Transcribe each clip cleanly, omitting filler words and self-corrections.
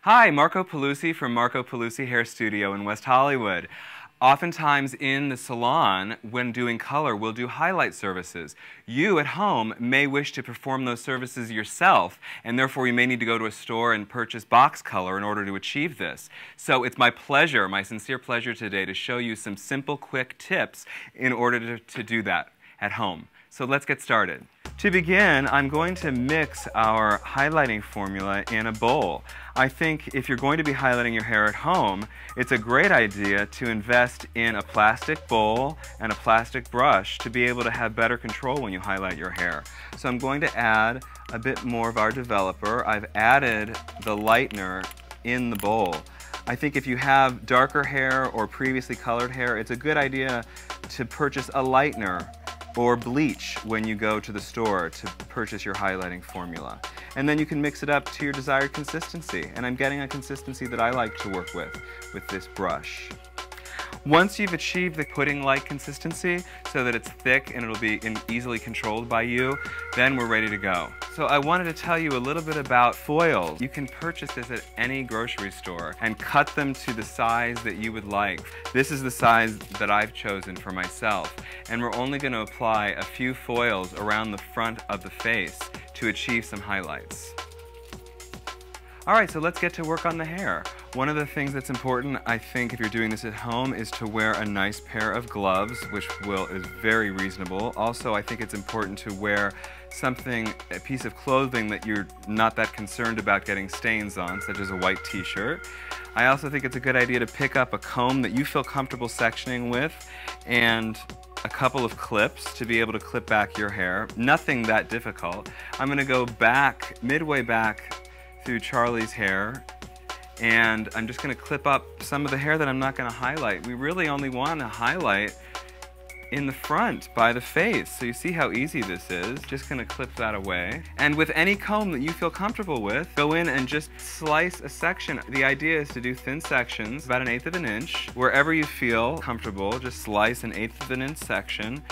Hi, Marco Pelusi from Marco Pelusi Hair Studio in West Hollywood. Oftentimes in the salon, when doing color, we'll do highlight services. You at home may wish to perform those services yourself, and therefore you may need to go to a store and purchase box color in order to achieve this. So it's my pleasure, my sincere pleasure today, to show you some simple, quick tips in order to do that at home. So let's get started. To begin, I'm going to mix our highlighting formula in a bowl. I think if you're going to be highlighting your hair at home, it's a great idea to invest in a plastic bowl and a plastic brush to be able to have better control when you highlight your hair. So I'm going to add a bit more of our developer. I've added the lightener in the bowl. I think if you have darker hair or previously colored hair, it's a good idea to purchase a lightener or bleach when you go to the store to purchase your highlighting formula. And then you can mix it up to your desired consistency. And I'm getting a consistency that I like to work with this brush. Once you've achieved the pudding-like consistency so that it's thick and it'll be easily controlled by you, then we're ready to go. So I wanted to tell you a little bit about foils. You can purchase this at any grocery store and cut them to the size that you would like. This is the size that I've chosen for myself. And we're only going to apply a few foils around the front of the face to achieve some highlights. Alright, so let's get to work on the hair. One of the things that's important, I think, if you're doing this at home is to wear a nice pair of gloves, which is very reasonable. Also, I think it's important to wear something, a piece of clothing that you're not that concerned about getting stains on, such as a white t-shirt. I also think it's a good idea to pick up a comb that you feel comfortable sectioning with and a couple of clips to be able to clip back your hair. Nothing that difficult. I'm going to go back, midway back through Charlie's hair, and I'm just going to clip up some of the hair that I'm not going to highlight. We really only want to highlight in the front by the face. So you see how easy this is. Just going to clip that away. And with any comb that you feel comfortable with, go in and just slice a section. The idea is to do thin sections, about 1/8 of an inch. Wherever you feel comfortable, just slice 1/8 of an inch section.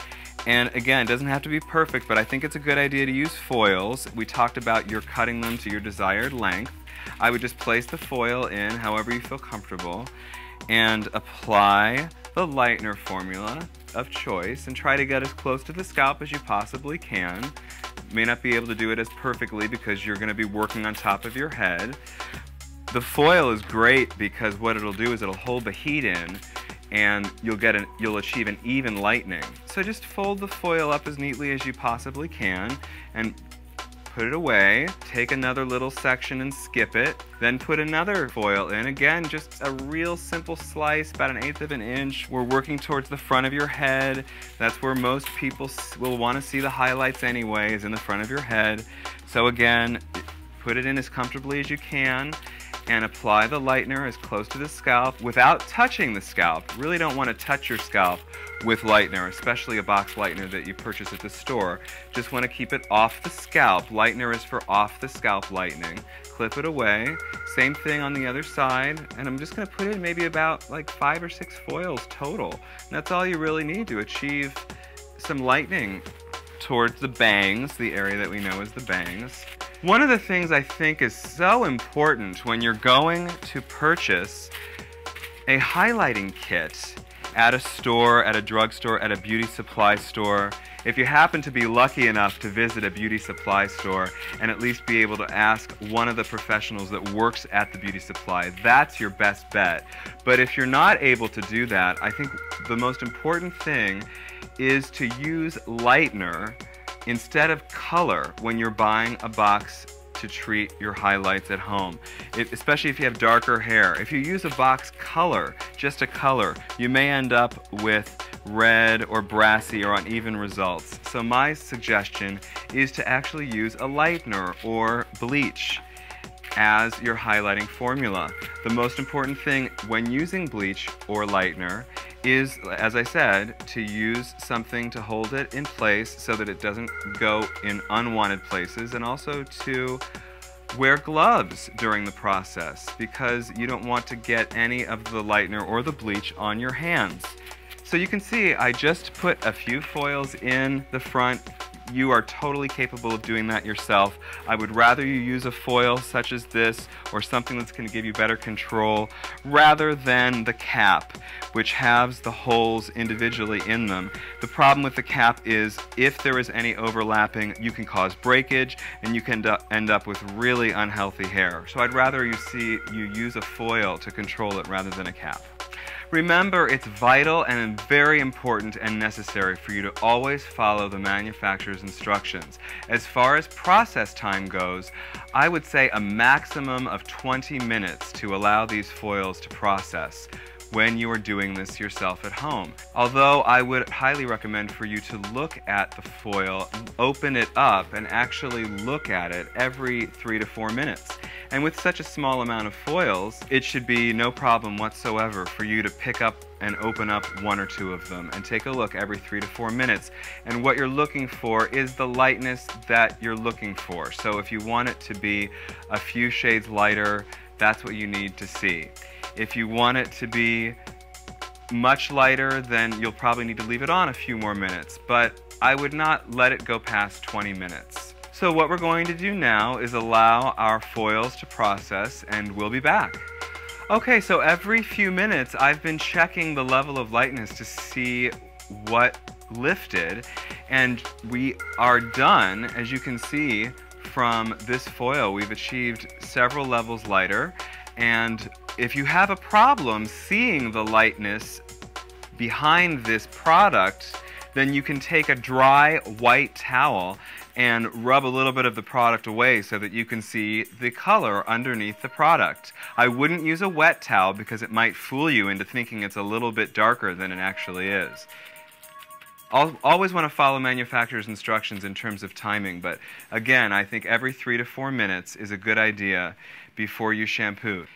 And again, it doesn't have to be perfect, but I think it's a good idea to use foils. We talked about your cutting them to your desired length. I would just place the foil in however you feel comfortable and apply the lightener formula of choice and try to get as close to the scalp as you possibly can. You may not be able to do it as perfectly because you're going to be working on top of your head. The foil is great because what it'll do is it'll hold the heat in and you'll achieve an even lightening. So just fold the foil up as neatly as you possibly can and put it away. Take another little section and skip it. Then put another foil in. Again, just a real simple slice, about 1/8 of an inch. We're working towards the front of your head. That's where most people will want to see the highlights anyway, is in the front of your head. So again, put it in as comfortably as you can and apply the lightener as close to the scalp without touching the scalp. You really don't want to touch your scalp with lightener, especially a box lightener that you purchase at the store. Just want to keep it off the scalp. Lightener is for off the scalp lightening. Clip it away. Same thing on the other side. And I'm just going to put in maybe about like 5 or 6 foils total. And that's all you really need to achieve some lightening towards the bangs, the area that we know as the bangs. One of the things I think is so important when you're going to purchase a highlighting kit at a store, at a drugstore, at a beauty supply store, if you happen to be lucky enough to visit a beauty supply store and at least be able to ask one of the professionals that works at the beauty supply, that's your best bet. But if you're not able to do that, I think the most important thing is to use lightener instead of color when you're buying a box to treat your highlights at home, especially if you have darker hair. If you use a box color, just a color, you may end up with red or brassy or uneven results. So my suggestion is to actually use a lightener or bleach as your highlighting formula. The most important thing when using bleach or lightener is, as I said, to use something to hold it in place so that it doesn't go in unwanted places, and also to wear gloves during the process because you don't want to get any of the lightener or the bleach on your hands. So you can see I just put a few foils in the front. you are totally capable of doing that yourself. I would rather you use a foil such as this or something that's going to give you better control rather than the cap, which has the holes individually in them. The problem with the cap is if there is any overlapping, you can cause breakage and you can end up with really unhealthy hair. So I'd rather you use a foil to control it rather than a cap. Remember, it's vital and very important and necessary for you to always follow the manufacturer's instructions. As far as process time goes, I would say a maximum of 20 minutes to allow these foils to process when you are doing this yourself at home. Although I would highly recommend for you to look at the foil, open it up, and actually look at it every 3 to 4 minutes. And with such a small amount of foils, it should be no problem whatsoever for you to pick up and open up 1 or 2 of them and take a look every 3 to 4 minutes. And what you're looking for is the lightness that you're looking for. So if you want it to be a few shades lighter, that's what you need to see. If you want it to be much lighter, then you'll probably need to leave it on a few more minutes, but I would not let it go past 20 minutes. So what we're going to do now is allow our foils to process, and we'll be back. Okay, so every few minutes I've been checking the level of lightness to see what lifted, and we are done. As you can see from this foil, we've achieved several levels lighter. And if you have a problem seeing the lightness behind this product, then you can take a dry white towel and rub a little bit of the product away so that you can see the color underneath the product. I wouldn't use a wet towel because it might fool you into thinking it's a little bit darker than it actually is. Always want to follow manufacturer's instructions in terms of timing, but again, I think every 3 to 4 minutes is a good idea before you shampoo.